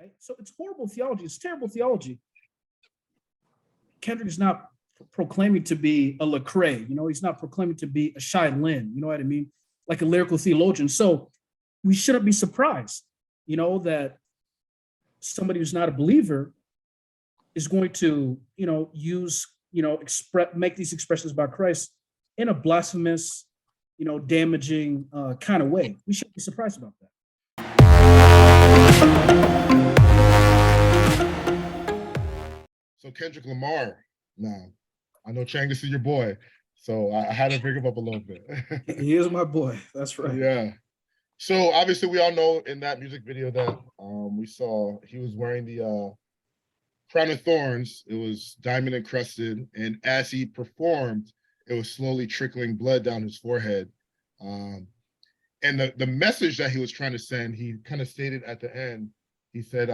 right? So it's horrible theology. It's terrible theology. Kendrick is not proclaiming to be a Lecrae. He's not proclaiming to be a Shai Lin. You know what I mean? Like a lyrical theologian. So we shouldn't be surprised, that somebody who's not a believer is going to, use, make these expressions about Christ in a blasphemous, damaging kind of way. We shouldn't be surprised about that. So Kendrick Lamar, now, I know Chang, this is your boy, so I had to bring him up a little bit. He is my boy. That's right. Yeah. So obviously we all know in that music video that we saw, he was wearing the crown of thorns. It was diamond encrusted, and as he performed, it was slowly trickling blood down his forehead. And the message that he was trying to send, he kind of stated at the end, he said,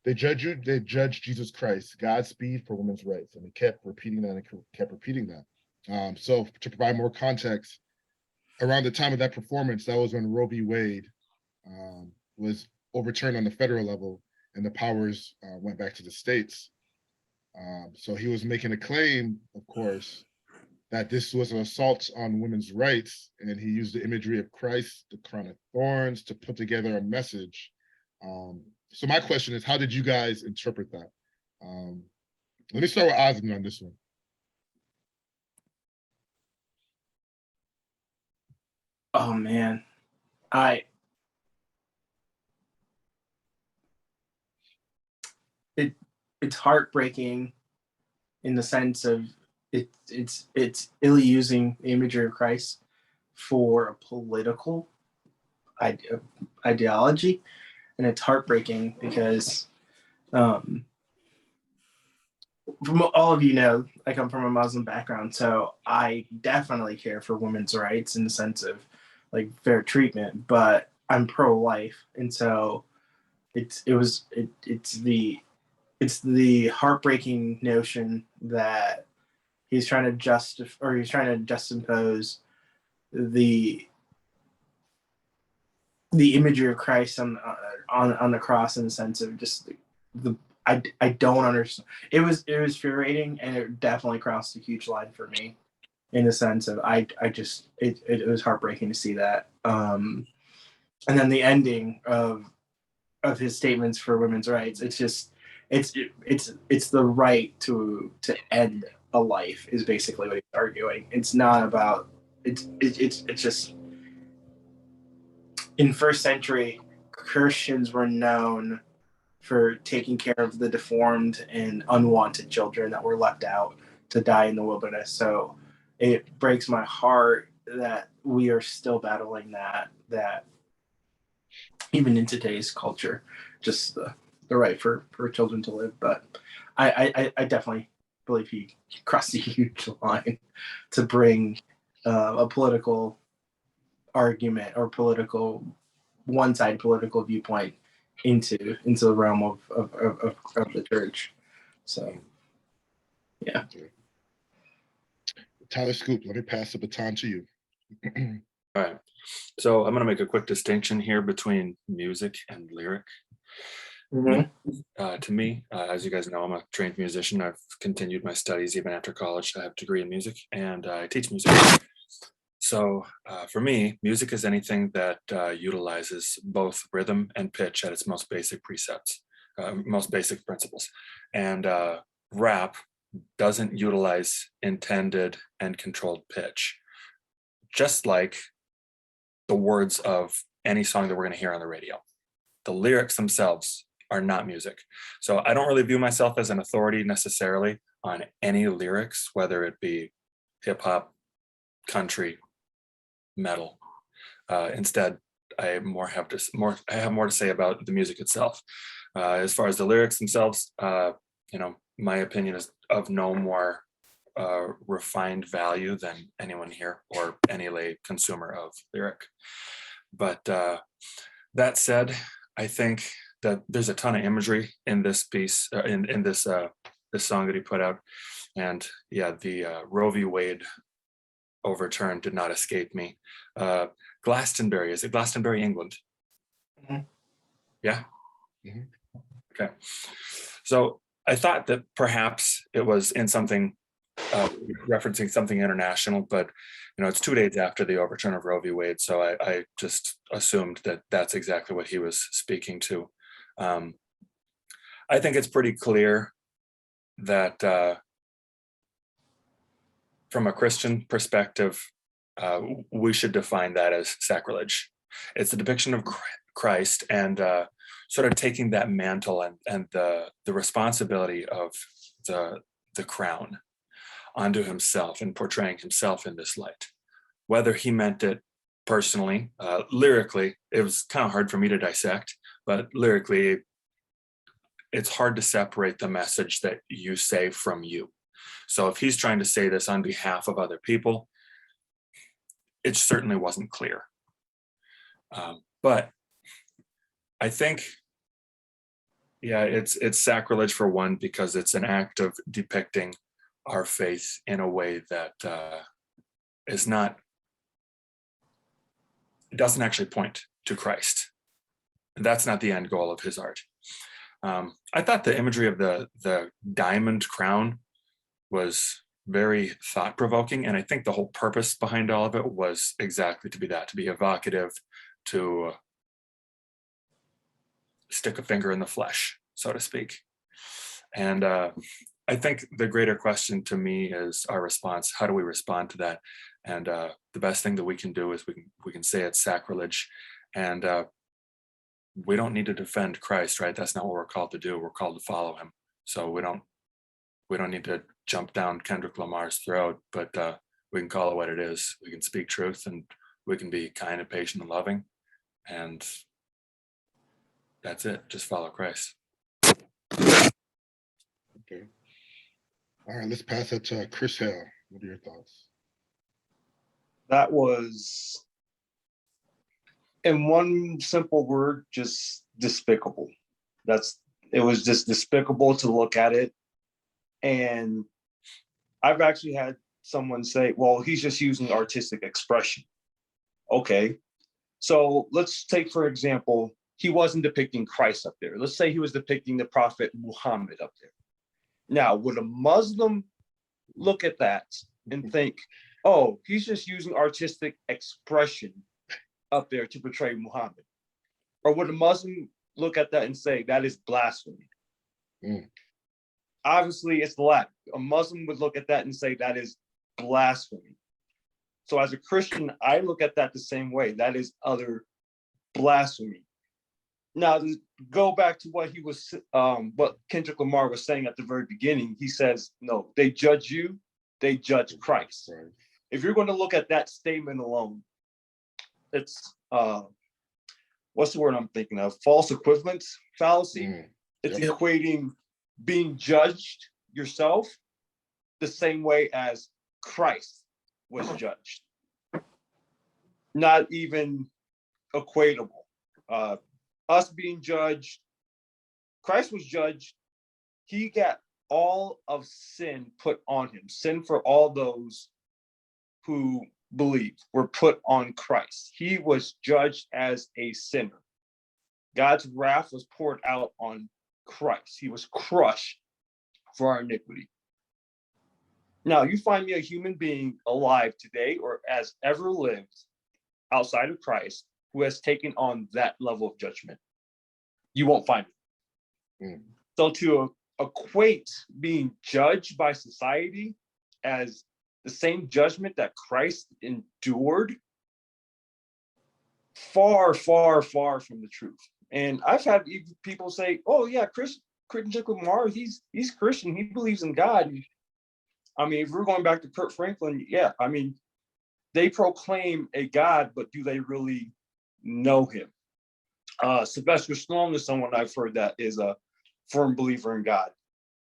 they judge you, they judge Jesus Christ, Godspeed for women's rights. And he kept repeating that and kept repeating that. So to provide more context, around the time of that performance, that was when Roe v. Wade was overturned on the federal level and the powers went back to the states. So he was making a claim, of course, that this was an assault on women's rights, and he used the imagery of Christ, the crown of thorns, to put together a message. So my question is, how did you guys interpret that? Let me start with Osmond on this one. Oh man, it's heartbreaking in the sense of it's ill using the imagery of Christ for a political ideology, and it's heartbreaking because from all of I come from a Muslim background, so I definitely care for women's rights in the sense of like fair treatment, but I'm pro-life, and so it's the heartbreaking notion that he's trying to just impose the imagery of Christ on the cross in the sense of just I don't understand. It was infuriating, and it definitely crossed a huge line for me in the sense of it was heartbreaking to see that. And then the ending of his statements for women's rights, it's the right to end a life is basically what he's arguing. It's not about it's just in first century Christians were known for taking care of the deformed and unwanted children that were left out to die in the wilderness. So it breaks my heart that we are still battling that even in today's culture, just the right for children to live. But I definitely believe he crossed a huge line to bring a political argument or one-side political viewpoint into the realm of the church. So yeah. Tyler Scoop, let me pass the baton to you. All right. So I'm going to make a quick distinction here between music and lyric. Mm-hmm. To me, as you guys know, I'm a trained musician. I've continued my studies even after college. I have a degree in music, and I teach music. So for me, music is anything that utilizes both rhythm and pitch at its most basic precepts, most basic principles. And rap doesn't utilize intended and controlled pitch, just like the words of any song that we're going to hear on the radio. The lyrics themselves are not music. So I don't really view myself as an authority necessarily on any lyrics, whether it be hip hop, country, metal. Instead, I have more to say about the music itself. As far as the lyrics themselves, my opinion is of no more refined value than anyone here or any lay consumer of lyric. But that said, I think that there's a ton of imagery in this piece, in this song that he put out. And yeah, the Roe v. Wade overturn did not escape me. Glastonbury, is it Glastonbury, England? Mm-hmm. Yeah. Mm-hmm. Okay. So I thought that perhaps it was in something referencing something international, but it's 2 days after the overturn of Roe v. Wade, so I just assumed that that's exactly what he was speaking to. I think it's pretty clear that from a Christian perspective, we should define that as sacrilege. It's the depiction of Christ and sort of taking that mantle and the responsibility of the crown onto himself and portraying himself in this light. Whether he meant it personally, lyrically, it was kind of hard for me to dissect, but lyrically, it's hard to separate the message that you say from you. So if he's trying to say this on behalf of other people, it certainly wasn't clear. But I think, it's sacrilege for one, because it's an act of depicting our faith in a way that is not, it doesn't actually point to Christ. And that's not the end goal of his art. I thought the imagery of the diamond crown was very thought-provoking, and I think the whole purpose behind all of it was exactly to be that, to be evocative, to stick a finger in the flesh, so to speak. And I think the greater question to me is our response. How do we respond to that? And the best thing that we can do is we can say it's sacrilege, and we don't need to defend Christ, right? That's not what we're called to do. We're called to follow him. So we don't need to jump down Kendrick Lamar's throat, but we can call it what it is. We can speak truth, and we can be kind and patient and loving, and that's it. Just follow Christ. Okay. All right, let's pass it to Chris Hale. What are your thoughts? That was, in one simple word, just despicable. It was just despicable to look at it. And I've actually had someone say, well, he's just using artistic expression. Okay. So let's take, for example, he wasn't depicting Christ up there. Let's say he was depicting the Prophet Muhammad up there. Now, would a Muslim look at that and think, oh, he's just using artistic expression up there to portray Muhammad? Or would a Muslim look at that and say, that is blasphemy? Obviously, it's the latter. A Muslim would look at that and say, that is blasphemy. So as a Christian, I look at that the same way. That is utter blasphemy. Now, to go back to what Kendrick Lamar was saying at the very beginning, he says, no, they judge you, they judge Christ. Right. If you're going to look at that statement alone, it's, what's the word I'm thinking of? False equivalence fallacy. It's equating being judged yourself the same way as Christ was judged. Not even equatable. Us being judged, Christ was judged. He got all of sin put on him. Sin for all those who believe were put on Christ. He was judged as a sinner. God's wrath was poured out on Christ. He was crushed for our iniquity. Now, you find me a human being alive today or as ever lived outside of Christ who has taken on that level of judgment. You won't find it. So to equate being judged by society as the same judgment that Christ endured, far, far, far from the truth. And I've had people say, oh yeah, Kendrick Lamar, he's Christian, he believes in God. I mean, if we're going back to Kurt Franklin, yeah, I mean, they proclaim a God, but do they really know him? Sylvester Stallone is someone I've heard that is a firm believer in God.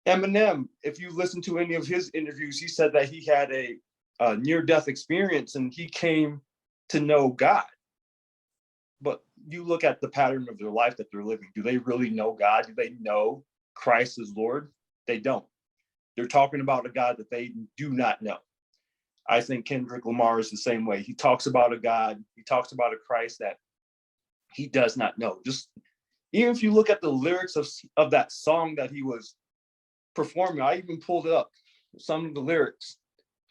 Eminem, if you listen to any of his interviews, he said that he had a near-death experience and he came to know God. But you look at the pattern of their life that they're living. Do they really know God? Do they know Christ as Lord? They don't. They're talking about a God that they do not know. I think Kendrick Lamar is the same way. He talks about a God, he talks about a Christ that he does not know. Just Even if you look at the lyrics of that song that he was performing, I even pulled it up, some of the lyrics.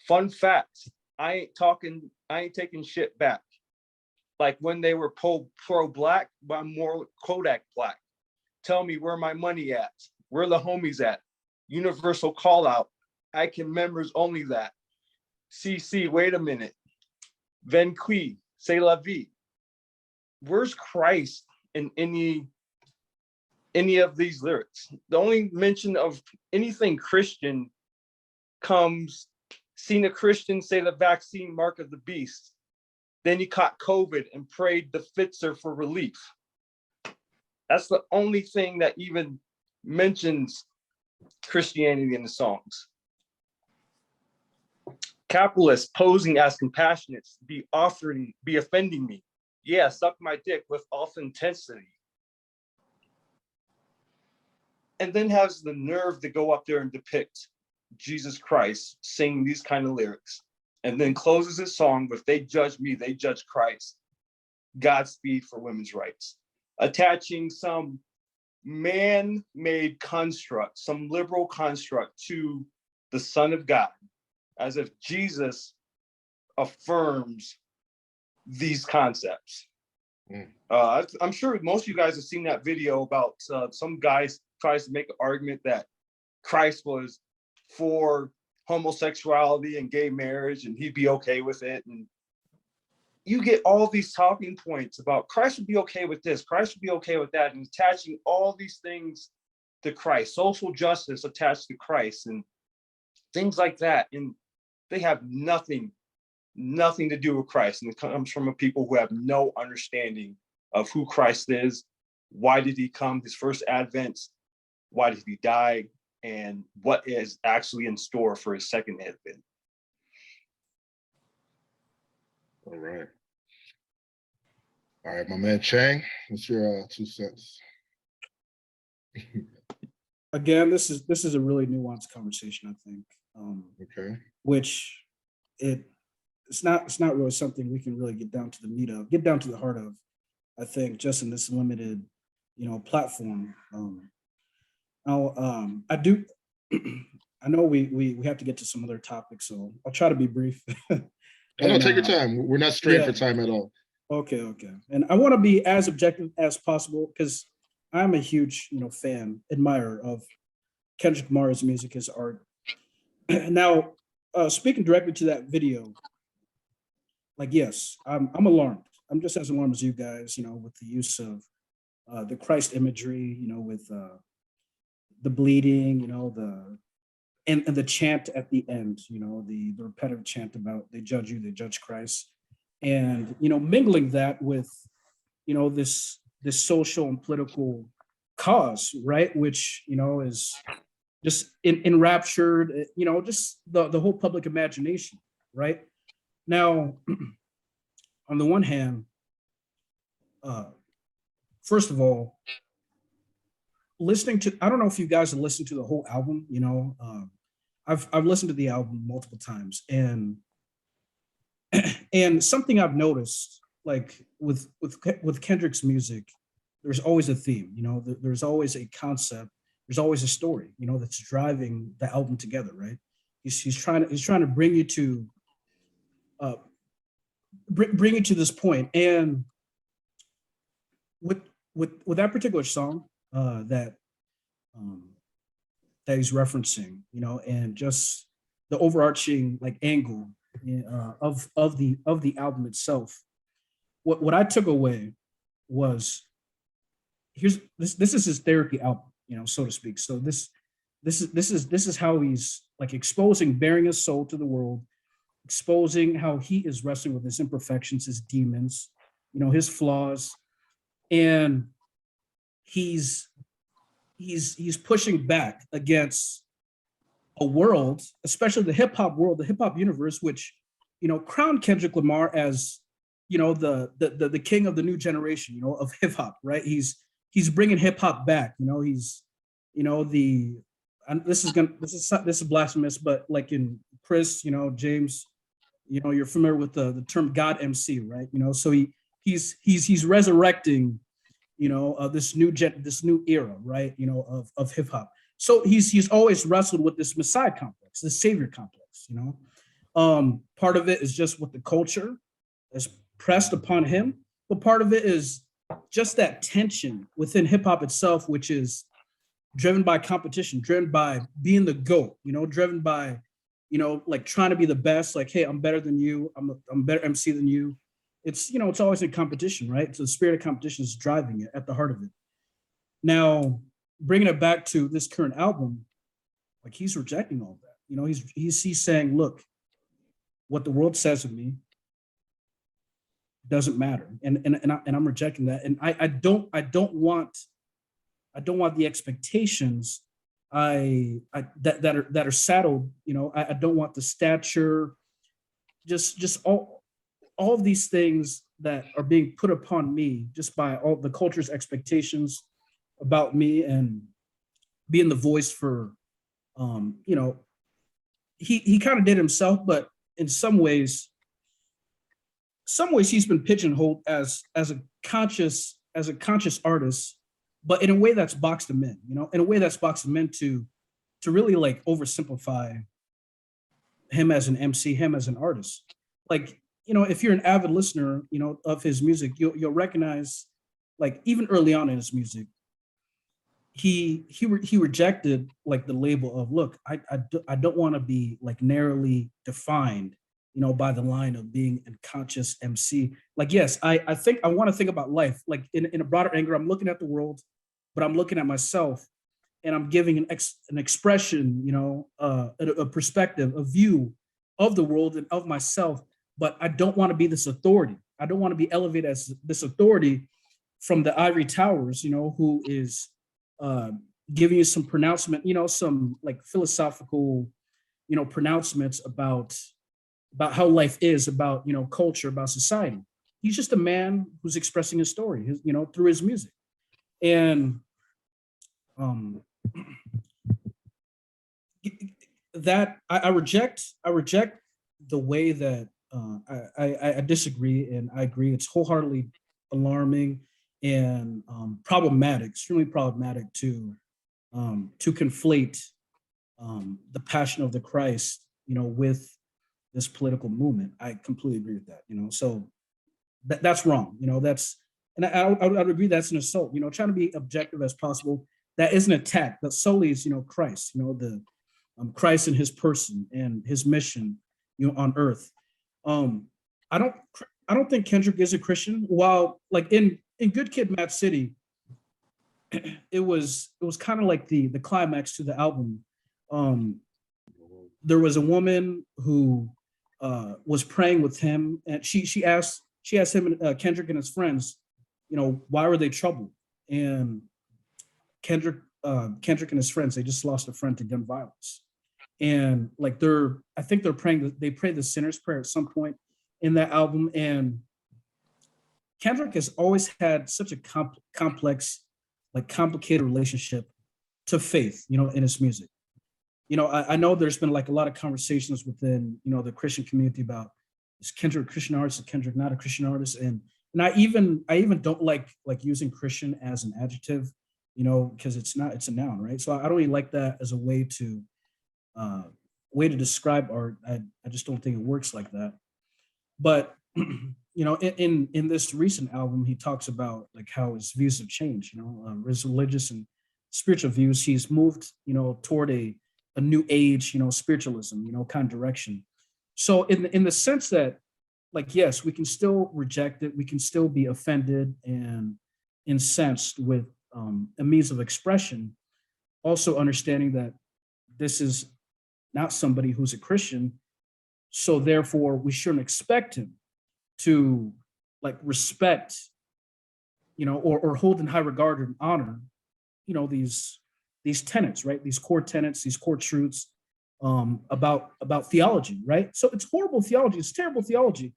Fun fact, I ain't taking shit back. Like when they were pro-black, but I'm more Kodak black. Tell me where my money at, where the homies at. Universal call out, I can members only that. CC, wait a minute. Ven qui, c'est la vie. Where's Christ in any of these lyrics? The only mention of anything Christian comes, seen a Christian say the vaccine mark of the beast. Then he caught COVID and prayed the Fitzer for relief. That's the only thing that even mentions Christianity in the songs. Capitalists posing as compassionate, be offending me. Yeah, suck my dick with authenticity. And then has the nerve to go up there and depict Jesus Christ singing these kind of lyrics. And then closes his song with, they judge me, they judge Christ. Godspeed for women's rights. Attaching some man-made construct, some liberal construct to the Son of God, as if Jesus affirms these concepts. I'm sure most of you guys have seen that video about some guys tries to make an argument that Christ was for homosexuality and gay marriage and he'd be okay with it. And you get all these talking points about Christ would be okay with this, Christ would be okay with that, and attaching all these things to Christ, social justice attached to Christ and things like that. And they have nothing to do with Christ. And it comes from a people who have no understanding of who Christ is. Why did he come? His first advent. Why did he die? And what is actually in store for his second advent. All right. All right, my man Chang, what's your 2 cents? Again, this is a really nuanced conversation, I think. Okay. Which it's not really something we can really get down to the meat of, get down to the heart of, I think, just in this limited, platform. I know we have to get to some other topics, so I'll try to be brief. No, take your time. We're not strained for time at all. Okay. And I want to be as objective as possible because I'm a huge, fan, admirer of Kendrick Lamar's music, his art. Now, speaking directly to that video, like, yes, I'm alarmed. I'm just as alarmed as you guys, with the use of the Christ imagery, with the bleeding, and the chant at the end, the repetitive chant about they judge you, they judge Christ. And, mingling that with, this social and political cause, right? Which, is just enraptured, just the whole public imagination, right? Now, on the one hand, first of all, listening to, I don't know if you guys have listened to the whole album, I've listened to the album multiple times, and something I've noticed, like with Kendrick's music, there's always a theme, there's always a concept, there's always a story, that's driving the album together, right? He's trying to bring you to this point. And with that particular song that he's referencing, and just the overarching angle of the album itself, what I took away was, this is his therapy album, so to speak. So this is how he's exposing, bearing his soul to the world, exposing how he is wrestling with his imperfections, his demons, his flaws, and he's pushing back against a world, especially the hip hop world, the hip hop universe, which crowned Kendrick Lamar as the king of the new generation, of hip hop, right? He's bringing hip hop back. He's this is blasphemous, but like in Chris, James, you're familiar with the term God MC, right? So he's resurrecting this new era, right? Of hip hop. So he's always wrestled with this Messiah complex, this savior complex. Part of it is just what the culture has pressed upon him, but part of it is just that tension within hip hop itself, which is driven by competition, driven by being the GOAT, driven by, like trying to be the best, like, hey, I'm better than you, I'm a better MC than you. It's always in competition, right? So the spirit of competition is driving it at the heart of it. Now, bringing it back to this current album, like he's rejecting all that. He's saying, look, what the world says of me doesn't matter, and I'm rejecting that, and I don't want the expectations that are saddled. I don't want the stature, just all of these things that are being put upon me just by all the culture's expectations about me, and being the voice for, he kind of did himself, but in some ways he's been pigeonholed as a conscious artist, but in a way that's boxed him in, in a way that's boxed him into to really like oversimplify him as an MC, him as an artist. Like, if you're an avid listener, of his music, you'll recognize, like, even early on in his music, he rejected like the label of, look, I don't want to be like narrowly defined, by the line of being a conscious MC. Like, yes, I think I want to think about life like in a broader angle. I'm looking at the world, but I'm looking at myself, and I'm giving an expression, a perspective, a view of the world and of myself. But I don't want to be this authority. I don't want to be elevated as this authority from the ivory towers, who is giving you some pronouncement, some like philosophical, pronouncements about how life is, about, culture, about society. He's just a man who's expressing his story, through his music. And that I reject the way that I disagree, and I agree it's wholeheartedly alarming and problematic, extremely problematic to conflate the passion of the Christ, with this political movement. I completely agree with that. So that's wrong. And I would agree that's an assault. Trying to be objective as possible. That is an attack. That solely is, Christ. The Christ and his person and his mission, on earth. I don't think Kendrick is a Christian. While like in Good Kid, Mad City, it was kind of like the climax to the album. There was a woman who was praying with him, and she asked him, Kendrick and his friends, why were they troubled? And Kendrick and his friends, they just lost a friend to gun violence. And like I think they're praying, they pray the sinner's prayer at some point in that album. And Kendrick has always had such a complex, like complicated relationship to faith, in his music. I know there's been like a lot of conversations within, the Christian community about, is Kendrick a Christian artist? Is Kendrick not a Christian artist? And I even don't like using Christian as an adjective, because it's a noun, right? So I don't really like that as a way to describe art. I just don't think it works like that. But in this recent album, he talks about like how his views have changed. His religious and spiritual views. He's moved, toward a new age, spiritualism, kind of direction. So in the sense that, like, yes, we can still reject it. We can still be offended and incensed with a means of expression. Also understanding that this is not somebody who's a Christian. So therefore we shouldn't expect him to like respect, or hold in high regard and honor, these tenets, right? These core tenets, these core truths about theology, right? So it's horrible theology. It's terrible theology.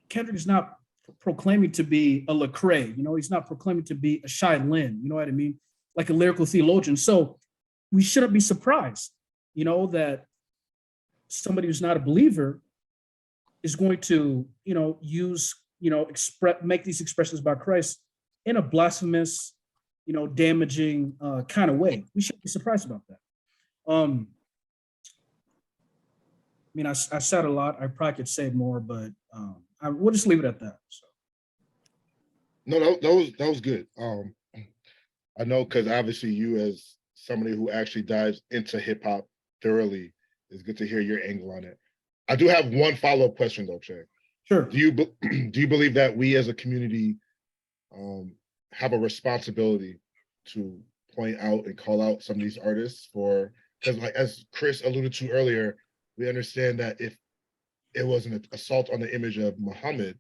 Kendrick is not proclaiming to be a Lecrae, he's not proclaiming to be a Shai Lin, you know what I mean? Like a lyrical theologian. So we shouldn't be surprised, that somebody who's not a believer is going to, use, make these expressions about Christ in a blasphemous, damaging kind of way. We shouldn't be surprised about that. I mean, I said a lot. I probably could say more, but we'll just leave it at that. So. No, that was good. I know, because obviously you, as somebody who actually dives into hip hop thoroughly, it's good to hear your angle on it. I do have one follow-up question though, Che. Sure. Do you believe that we as a community have a responsibility to point out and call out some of these artists for, because like as Chris alluded to earlier, we understand that if it was an assault on the image of Muhammad,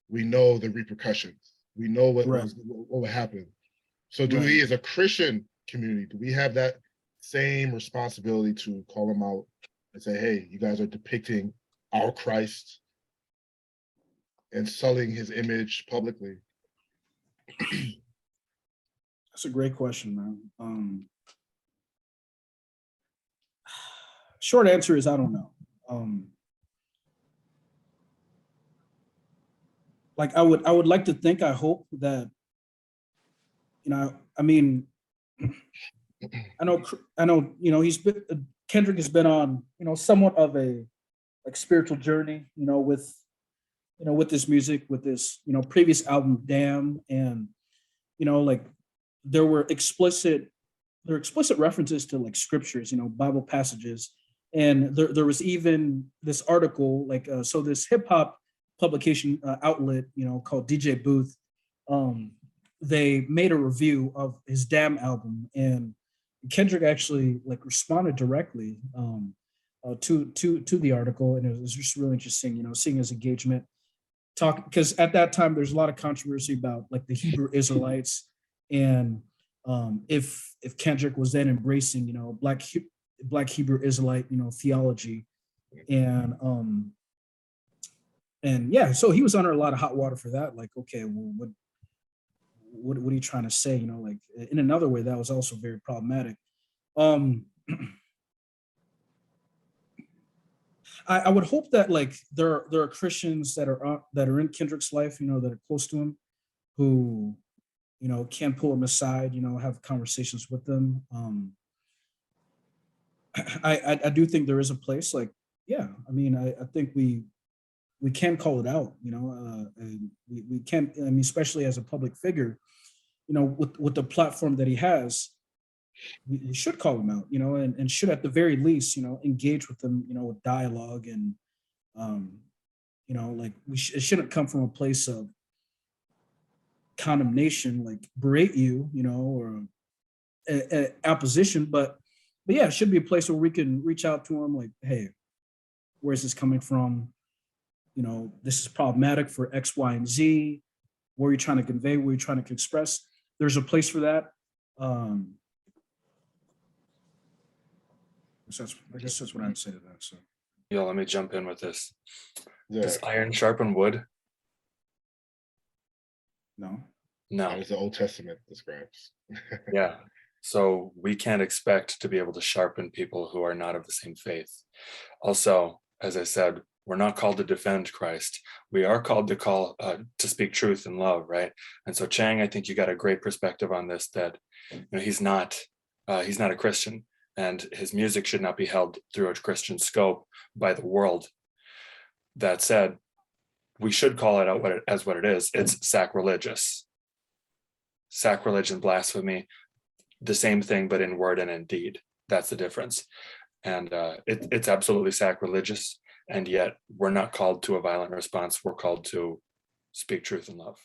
we know the repercussions. We know what would happen. So do we as a Christian community, do we have that same responsibility to call them out and say, hey, you guys are depicting our Christ and sullying his image publicly? That's a great question, man. Short answer is I don't know. Like I would like to think, I hope that, I mean, I know, Kendrick has been on, somewhat of a like spiritual journey, with this music, with this, previous album, Damn, and, like there were explicit references to like scriptures, Bible passages. And there was even this article, like, so this hip hop publication outlet, called DJ Booth, they made a review of his Damn album, and Kendrick actually like responded directly to the article, and it was just really interesting, seeing his engagement. Because at that time there's a lot of controversy about like the Hebrew Israelites, and if Kendrick was then embracing, Black Hebrew Israelite, theology, and yeah, so he was under a lot of hot water for that. Like, okay, well, what are you trying to say? Like in another way, that was also very problematic. I would hope that like there are Christians that are in Kendrick's life, that are close to him, who, can pull him aside, have conversations with them. I do think there is a place, like, yeah, I mean, I think we can call it out, and we can, I mean, especially as a public figure, with the platform that he has, we should call him out, and should at the very least, engage with them, with dialogue, and, like it shouldn't come from a place of condemnation, like berate you, or opposition, but yeah, it should be a place where we can reach out to him, like, hey, where's this coming from? This is problematic for X, Y, and Z. What are you trying to convey? What are you trying to express? There's a place for that. I guess that's what I'd say to that. So, Yo, let me jump in with this. Yeah. Does iron sharpen wood? no. No. As the Old Testament describes. Yeah. So we can't expect to be able to sharpen people who are not of the same faith. Also, as I said, we're not called to defend Christ. We are called to speak truth and love, right? And so, Chang, I think you got a great perspective on this. That he's not a Christian, and his music should not be held through a Christian scope by the world. That said, we should call it out what it is. It's sacrilegious. Sacrilege and blasphemy, the same thing, but in word and in deed. That's the difference. And it's absolutely sacrilegious. And yet we're not called to a violent response. We're called to speak truth and love.